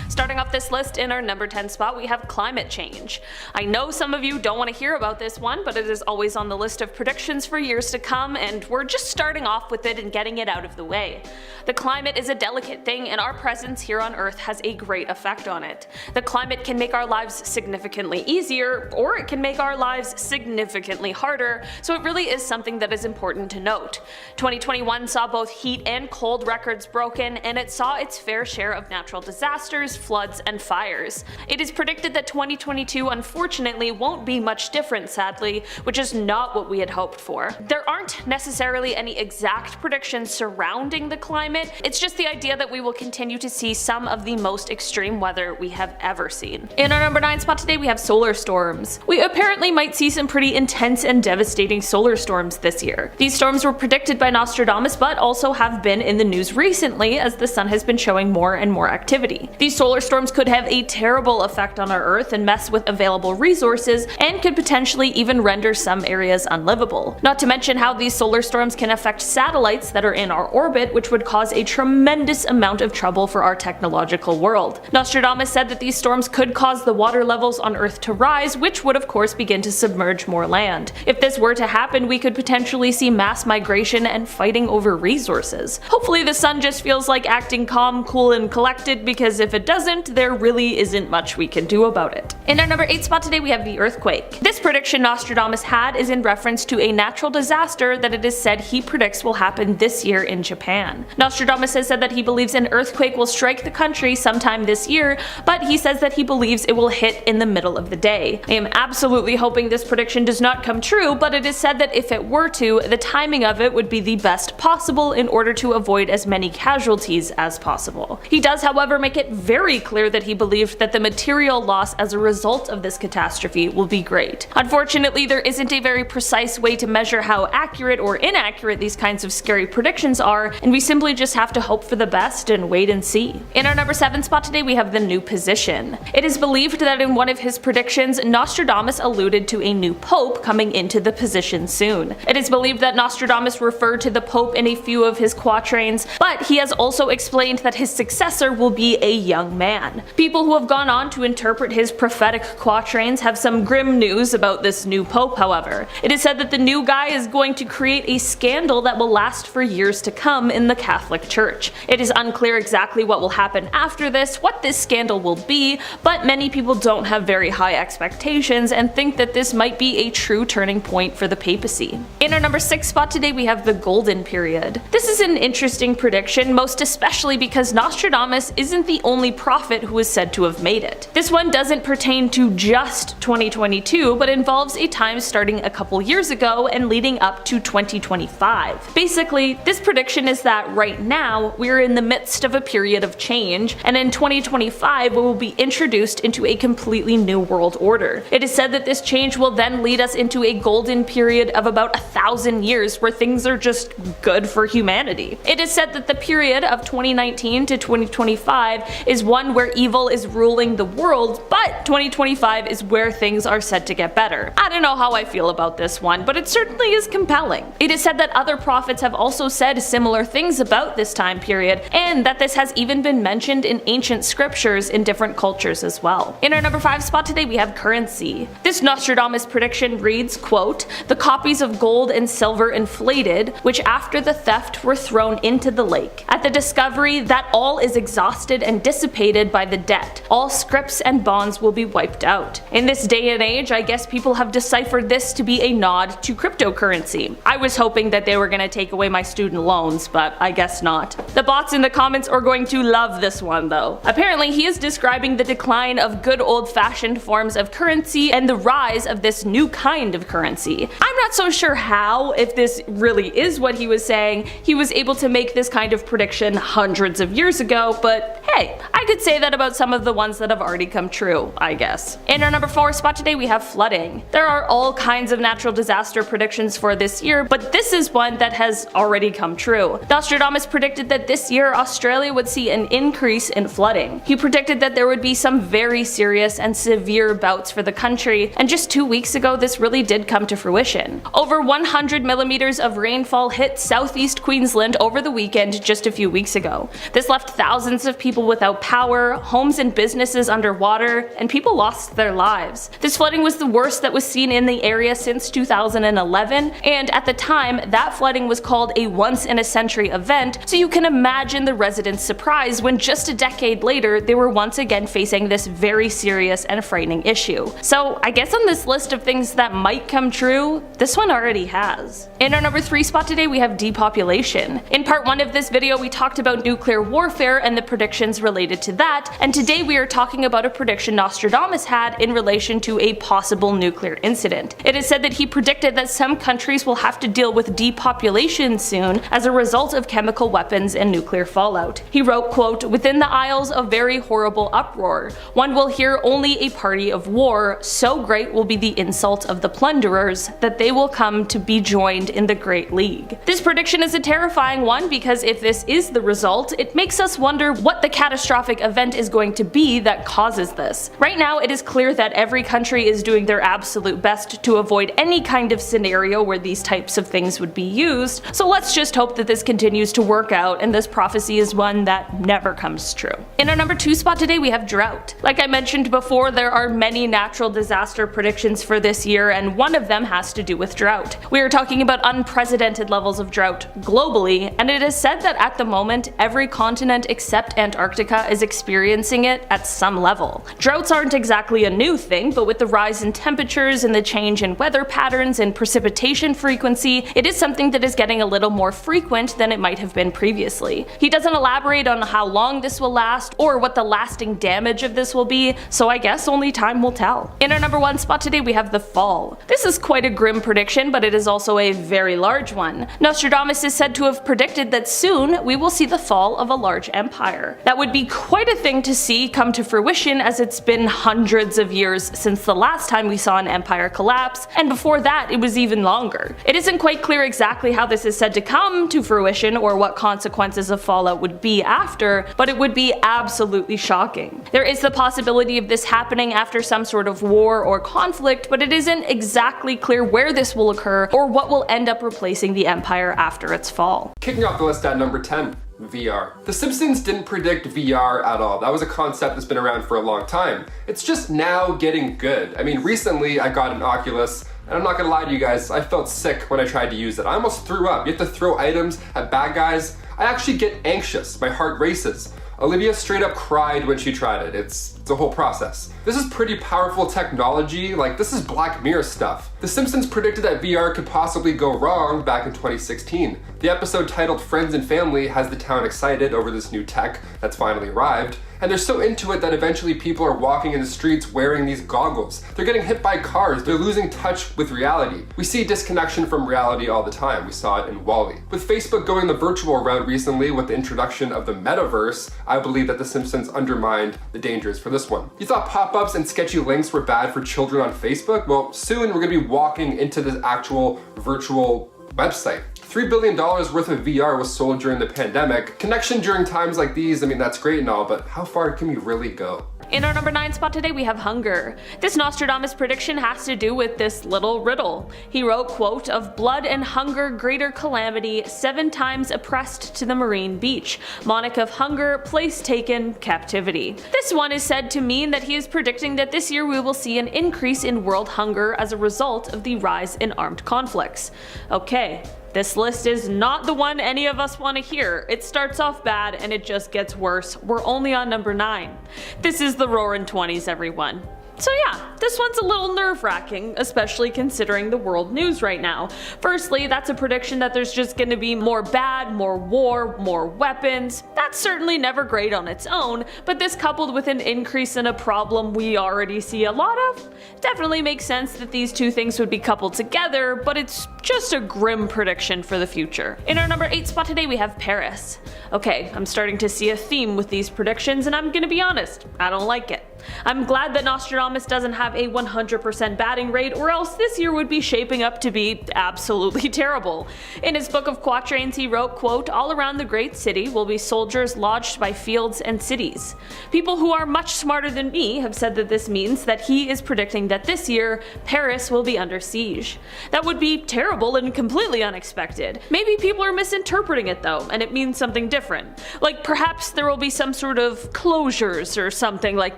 Starting off this list in our number 10 spot, we have climate change. I know some of you don't want to hear about this one, but it is always on the list of predictions for years to come, and we're just starting off with it and getting it out of the way. The climate is a delicate thing, and our presence here on Earth has a great effect on it. The climate can make our lives significantly easier, or it can make our lives significantly harder, so it really is something that is important to note. 2021 saw both heat and cold records broken, and it saw its fair share of natural disasters, floods, and fires. It is predicted that 2022 unfortunately won't be much different, sadly, which is not what we had hoped for. There aren't necessarily any exact predictions surrounding the climate, it's just the idea that we will continue to see some of the most extreme weather we have ever seen. In our number 9 spot today, we have solar storms. We apparently might see some pretty intense and devastating solar storms this year. These storms were predicted by Nostradamus, but also have been in the news recently as the sun has been showing more and more activity. These solar storms could have a terrible effect on our Earth and mess with available resources, and could potentially even render some areas unlivable. Not to mention how these solar storms can affect satellites that are in our orbit, which would cause a tremendous amount of trouble for our technological world. Nostradamus said that these storms could cause the water levels on Earth to rise, which would of course begin to submerge more land. If this were to happen, we could potentially see mass migration and fighting over resources. Hopefully the sun just feels like acting calm, cool, and collected, because if it doesn't, there really isn't much we can do about it. In our number 8 spot today, we have the earthquake. This prediction Nostradamus had is in reference to a natural disaster that it is said he predicts will happen this year in Japan. Nostradamus has said that he believes an earthquake will strike the country sometime this year, but he says that he believes it will hit in the middle of the day. I am absolutely hoping this prediction does not come true, but it is said that if it were to, the timing of it would be the best possible in order to avoid as many casualties as possible. He does, however, make it very clear that he believed that the material loss as a result of this catastrophe will be great. Unfortunately, there isn't a very precise way to measure how accurate or inaccurate these kinds of scary predictions are, and we simply just have to hope for the best and wait and see. In our number 7 spot today, we have the new position. It is believed that in one of his predictions, Nostradamus alluded to a new pope coming into the position soon. It is believed that Nostradamus referred to the pope in a few of his quatrains, but he has also explained that his successor will be a young man. People who have gone on to interpret his prophetic quatrains have some grim news about this new pope, however. It is said that the new guy is going to create a scandal that will last for years to come in the Catholic Church. It is unclear exactly what will happen after this, what this scandal will be, but many people don't have very high expectations and think that this might be a true turning point for the papacy. In our number 6 spot today, we have the Golden Period. This is an interesting prediction, most especially because Nostradamus isn't the only prophet who is said to have made it. This one doesn't pertain to just 2022, but involves a time starting a couple years ago and leading up to 2025. Basically, this prediction is that right now, we're in the midst of a period of change, and in 2025 we will be introduced into a completely new world order. It is said that this change will then lead us into a golden period of about 1,000 years where things are just good for humanity. It is said that the period of 2019 to 2025 is one where evil is ruling the world, but 2025 is where things are set to get better. I don't know how I feel about this one, but it certainly is compelling. It is said that other prophets have also said similar things about this time period, and that this has even been mentioned in ancient scriptures in different cultures as well. In our number 5 spot today, we have currency. This Nostradamus prediction reads, quote, "The copies of gold and silver inflated, which after the theft were thrown into the lake. At the discovery that all is exhausted and dissipated by the debt, all scrips and bonds will be wiped out." In this day and age, I guess people have deciphered this to be a nod to cryptocurrency. I was hoping that they were going to take away my student loans, but I guess guess not. The bots in the comments are going to love this one though. Apparently he is describing the decline of good old-fashioned forms of currency and the rise of this new kind of currency. I'm not so sure how, if this really is what he was saying, he was able to make this kind of prediction hundreds of years ago, but hey, I could say that about some of the ones that have already come true, I guess. In our number 4 spot today we have flooding. There are all kinds of natural disaster predictions for this year, but this is one that has already come true. Nostradamus predicted that this year Australia would see an increase in flooding. He predicted that there would be some very serious and severe bouts for the country, and just 2 weeks ago this really did come to fruition. Over 100 millimeters of rainfall hit southeast Queensland over the weekend just a few weeks ago. This left thousands of people without power, homes and businesses underwater, and people lost their lives. This flooding was the worst that was seen in the area since 2011, and at the time that flooding was called a once-in-a-century event, so you can imagine the residents' surprise when just a decade later they were once again facing this very serious and frightening issue. So I guess on this list of things that might come true, this one already has. In our number 3 spot today we have depopulation. In part 1 of this video we talked about nuclear warfare and the predictions related to that, and today we are talking about a prediction Nostradamus had in relation to a possible nuclear incident. It is said that he predicted that some countries will have to deal with depopulation soon as a result of chemical weapons and nuclear fallout. He wrote, quote, "Within the isles a very horrible uproar. One will hear only a party of war, so great will be the insult of the plunderers that they will come to be joined in the Great League." This prediction is a terrifying one because if this is the result, it makes us wonder what the catastrophic event is going to be that causes this. Right now it is clear that every country is doing their absolute best to avoid any kind of scenario where these types of things would be used, so let's just hope that this continues to work out and this prophecy is one that never comes true. In our number 2 spot today we have drought. Like I mentioned before, there are many natural disaster predictions for this year, and one of them has to do with drought. We are talking about unprecedented levels of drought globally, and it is said that at the moment every continent except Antarctica is experiencing it at some level. Droughts aren't exactly a new thing, but with the rise in temperatures and the change in weather patterns and precipitation frequency, it is something that is getting a little more frequent than it might have been previously. He doesn't elaborate on how long this will last or what the lasting damage of this will be, so I guess only time will tell. In our number 1 spot today we have the fall. This is quite a grim prediction, but it is also a very large one. Nostradamus is said to have predicted that soon we will see the fall of a large empire. That would be quite a thing to see come to fruition, as it's been hundreds of years since the last time we saw an empire collapse, and before that it was even longer. It isn't quite clear exactly how this is said to come to fruition or what consequences of fallout would be after, but it would be absolutely shocking. There is the possibility of this happening after some sort of war or conflict, but it isn't exactly clear where this will occur or what will end up replacing the empire after its fall. Kicking off the list at number 10. VR. The Simpsons didn't predict VR at all. That was a concept that's been around for a long time. It's just now getting good. I mean, recently I got an Oculus, and I'm not gonna lie to you guys, I felt sick when I tried to use it. I almost threw up. You have to throw items at bad guys. I actually get anxious. My heart races. Olivia straight up cried when she tried it. It's a whole process. This is pretty powerful technology, like this is Black Mirror stuff. The Simpsons predicted that VR could possibly go wrong back in 2016. The episode titled Friends and Family has the town excited over this new tech that's finally arrived, and they're so into it that eventually people are walking in the streets wearing these goggles. They're getting hit by cars, they're losing touch with reality. We see disconnection from reality all the time. We saw it in WALL-E. With Facebook going the virtual route recently with the introduction of the metaverse, I believe that The Simpsons undermined the dangers for this one. You thought pop-ups and sketchy links were bad for children on Facebook? Well, soon we're gonna be walking into this actual virtual website. $3 billion worth of VR was sold during the pandemic. Connection during times like these, I mean, that's great and all, but how far can we really go? In our number 9 spot today we have hunger. This Nostradamus prediction has to do with this little riddle. He wrote, quote, "Of blood and hunger greater calamity, 7 times oppressed to the marine beach. Monarch of hunger, place taken, captivity." This one is said to mean that he is predicting that this year we will see an increase in world hunger as a result of the rise in armed conflicts. Okay. This list is not the one any of us want to hear. It starts off bad and it just gets worse. We're only on number 9. This is the Roaring 20s, everyone. So yeah, this one's a little nerve-wracking, especially considering the world news right now. Firstly, that's a prediction that there's just gonna be more bad, more war, more weapons. That's certainly never great on its own, but this coupled with an increase in a problem we already see a lot of, definitely makes sense that these two things would be coupled together, but it's just a grim prediction for the future. In our number 8 spot today we have Paris. Okay, I'm starting to see a theme with these predictions and I'm gonna be honest, I don't like it. I'm glad that Nostradamus doesn't have a 100% batting rate, or else this year would be shaping up to be absolutely terrible. In his book of quatrains he wrote, quote, "All around the great city will be soldiers lodged by fields and cities." People who are much smarter than me have said that this means that he is predicting that this year Paris will be under siege. That would be terrible and completely unexpected. Maybe people are misinterpreting it though, and it means something different. Like perhaps there will be some sort of closures or something like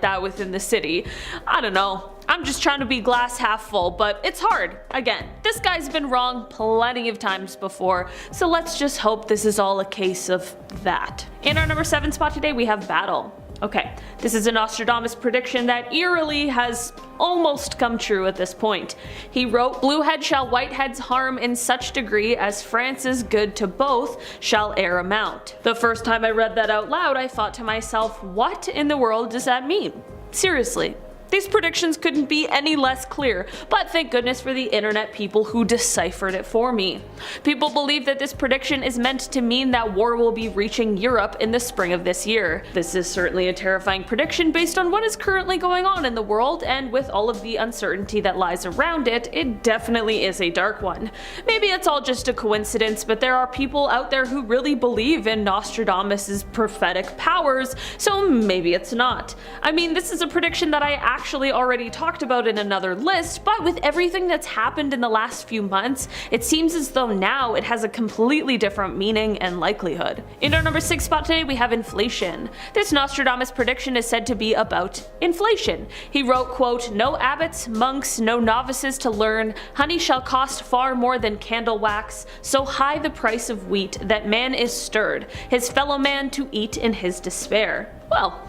that within the city. I don't know. I'm just trying to be glass half full, but it's hard. Again, this guy's been wrong plenty of times before, so let's just hope this is all a case of that. In our number 7 spot today we have battle. Okay, this is a Nostradamus prediction that eerily has almost come true at this point. He wrote, "Bluehead shall whiteheads harm in such degree as France's good to both shall e'er amount." The first time I read that out loud I thought to myself, what in the world does that mean? Seriously. These predictions couldn't be any less clear, but thank goodness for the internet people who deciphered it for me. People believe that this prediction is meant to mean that war will be reaching Europe in the spring of this year. This is certainly a terrifying prediction based on what is currently going on in the world, and with all of the uncertainty that lies around it, it definitely is a dark one. Maybe it's all just a coincidence, but there are people out there who really believe in Nostradamus' prophetic powers, so maybe it's not. I mean, this is a prediction that I actually already talked about in another list, but with everything that's happened in the last few months, it seems as though now it has a completely different meaning and likelihood. In our number 6 spot today we have inflation. This Nostradamus prediction is said to be about inflation. He wrote, quote, "No abbots, monks, no novices to learn, honey shall cost far more than candle wax, so high the price of wheat that man is stirred, his fellow man to eat in his despair." Well,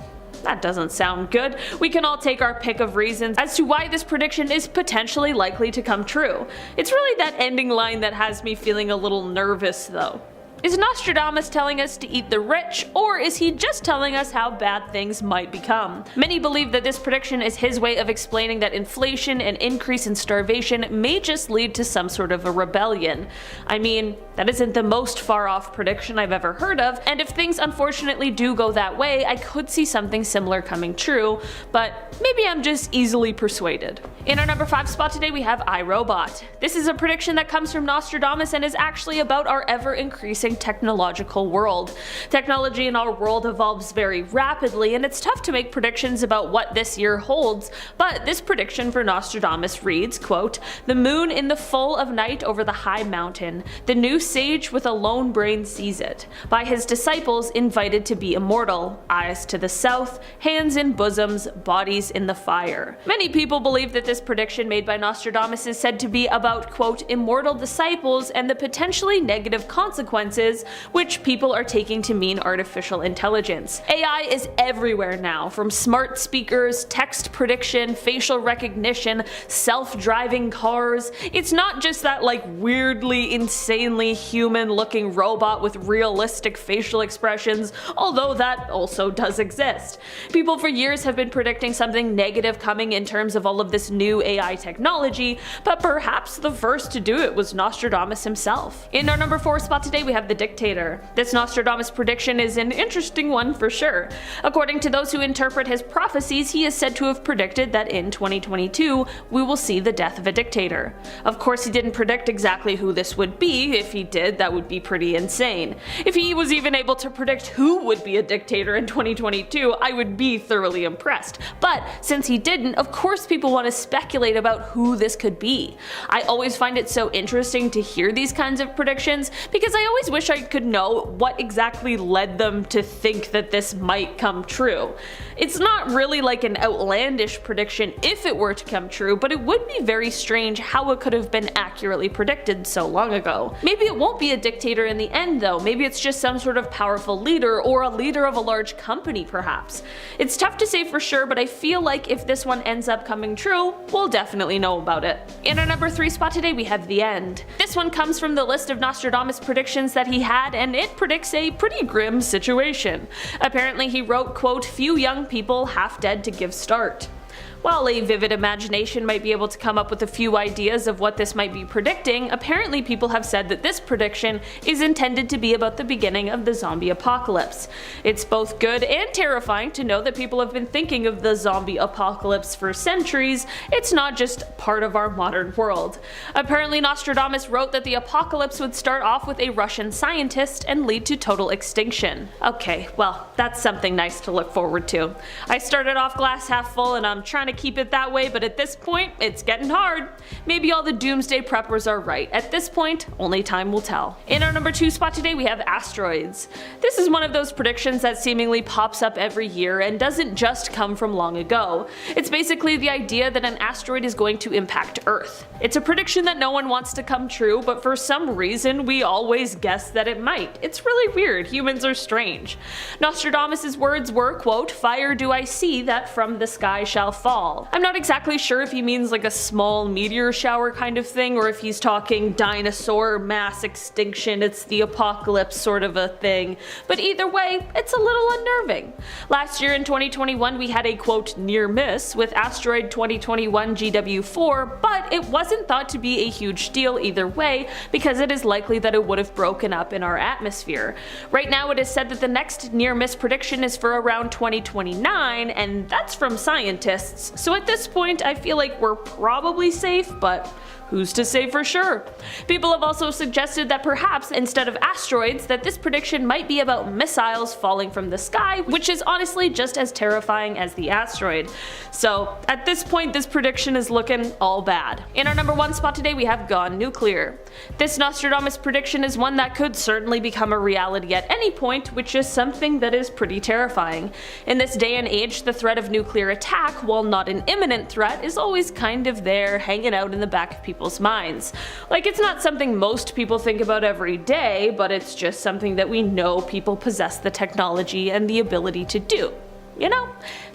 that doesn't sound good. We can all take our pick of reasons as to why this prediction is potentially likely to come true. It's really that ending line that has me feeling a little nervous though. Is Nostradamus telling us to eat the rich, or is he just telling us how bad things might become? Many believe that this prediction is his way of explaining that inflation and increase in starvation may just lead to some sort of a rebellion. I mean, that isn't the most far off prediction I've ever heard of, and if things unfortunately do go that way, I could see something similar coming true, but maybe I'm just easily persuaded. In our number 5 spot today we have iRobot. This is a prediction that comes from Nostradamus and is actually about our ever-increasing technological world. Technology in our world evolves very rapidly, and it's tough to make predictions about what this year holds, but this prediction for Nostradamus reads, quote, "The moon in the full of night over the high mountain, the new sage with a lone brain sees it, by his disciples invited to be immortal, eyes to the south, hands in bosoms, bodies in the fire." Many people believe that this prediction made by Nostradamus is said to be about, quote, immortal disciples and the potentially negative consequences which people are taking to mean artificial intelligence. AI is everywhere now, from smart speakers, text prediction, facial recognition, self-driving cars. It's not just that like weirdly, insanely human-looking robot with realistic facial expressions, although that also does exist. People for years have been predicting something negative coming in terms of all of this new AI technology, but perhaps the first to do it was Nostradamus himself. In our number 4 spot today we have the Dictator. This Nostradamus prediction is an interesting one for sure. According to those who interpret his prophecies, he is said to have predicted that in 2022 we will see the death of a dictator. Of course he didn't predict exactly who this would be. If he did, that would be pretty insane. If he was even able to predict who would be a dictator in 2022, I would be thoroughly impressed. But since he didn't, of course people want to speculate about who this could be. I always find it so interesting to hear these kinds of predictions because I always wish I could know what exactly led them to think that this might come true. It's not really like an outlandish prediction if it were to come true, but it would be very strange how it could have been accurately predicted so long ago. Maybe it won't be a dictator in the end though, maybe it's just some sort of powerful leader or a leader of a large company perhaps. It's tough to say for sure, but I feel like if this one ends up coming true, we'll definitely know about it. In our number 3 spot today we have the end. This one comes from the list of Nostradamus predictions that he had, and it predicts a pretty grim situation. Apparently he wrote, quote, "Few young people half dead to give start." While a vivid imagination might be able to come up with a few ideas of what this might be predicting, apparently people have said that this prediction is intended to be about the beginning of the zombie apocalypse. It's both good and terrifying to know that people have been thinking of the zombie apocalypse for centuries. It's not just part of our modern world. Apparently Nostradamus wrote that the apocalypse would start off with a Russian scientist and lead to total extinction. Okay, well, that's something nice to look forward to. I started off glass half full and I'm trying to keep it that way, but at this point, it's getting hard. Maybe all the doomsday preppers are right. At this point, only time will tell. In our number 2 spot today, we have asteroids. This is one of those predictions that seemingly pops up every year and doesn't just come from long ago. It's basically the idea that an asteroid is going to impact Earth. It's a prediction that no one wants to come true, but for some reason, we always guess that it might. It's really weird. Humans are strange. Nostradamus' words were, quote, "Fire do I see that from the sky shall fall." I'm not exactly sure if he means like a small meteor shower kind of thing, or if he's talking dinosaur mass extinction, it's the apocalypse sort of a thing, but either way, it's a little unnerving. Last year in 2021 we had a quote near miss with asteroid 2021 GW4, but it wasn't thought to be a huge deal either way because it is likely that it would have broken up in our atmosphere. Right now it is said that the next near miss prediction is for around 2029, and that's from scientists. So at this point I feel like we're probably safe, but who's to say for sure? People have also suggested that perhaps instead of asteroids that this prediction might be about missiles falling from the sky, which is honestly just as terrifying as the asteroid. So at this point this prediction is looking all bad. In our number 1 spot today we have gone nuclear. This Nostradamus prediction is one that could certainly become a reality at any point, which is something that is pretty terrifying. In this day and age the threat of nuclear attack, while not an imminent threat, is always kind of there hanging out in the back of people's minds. Like, it's not something most people think about every day, but it's just something that we know people possess the technology and the ability to do. You know?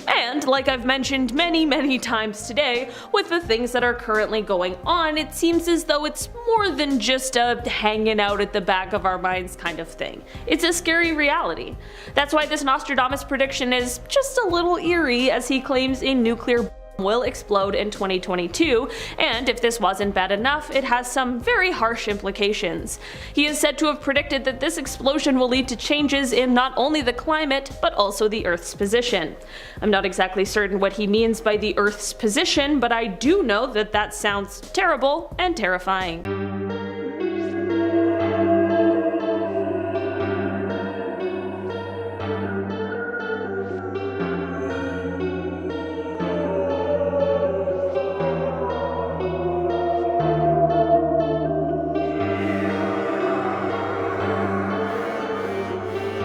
And like I've mentioned many times today, with the things that are currently going on, it seems as though it's more than just a hanging out at the back of our minds kind of thing. It's a scary reality. That's why this Nostradamus prediction is just a little eerie, as he claims a nuclear will explode in 2022, and if this wasn't bad enough, it has some very harsh implications. He is said to have predicted that this explosion will lead to changes in not only the climate, but also the Earth's position. I'm not exactly certain what he means by the Earth's position, but I do know that that sounds terrible and terrifying.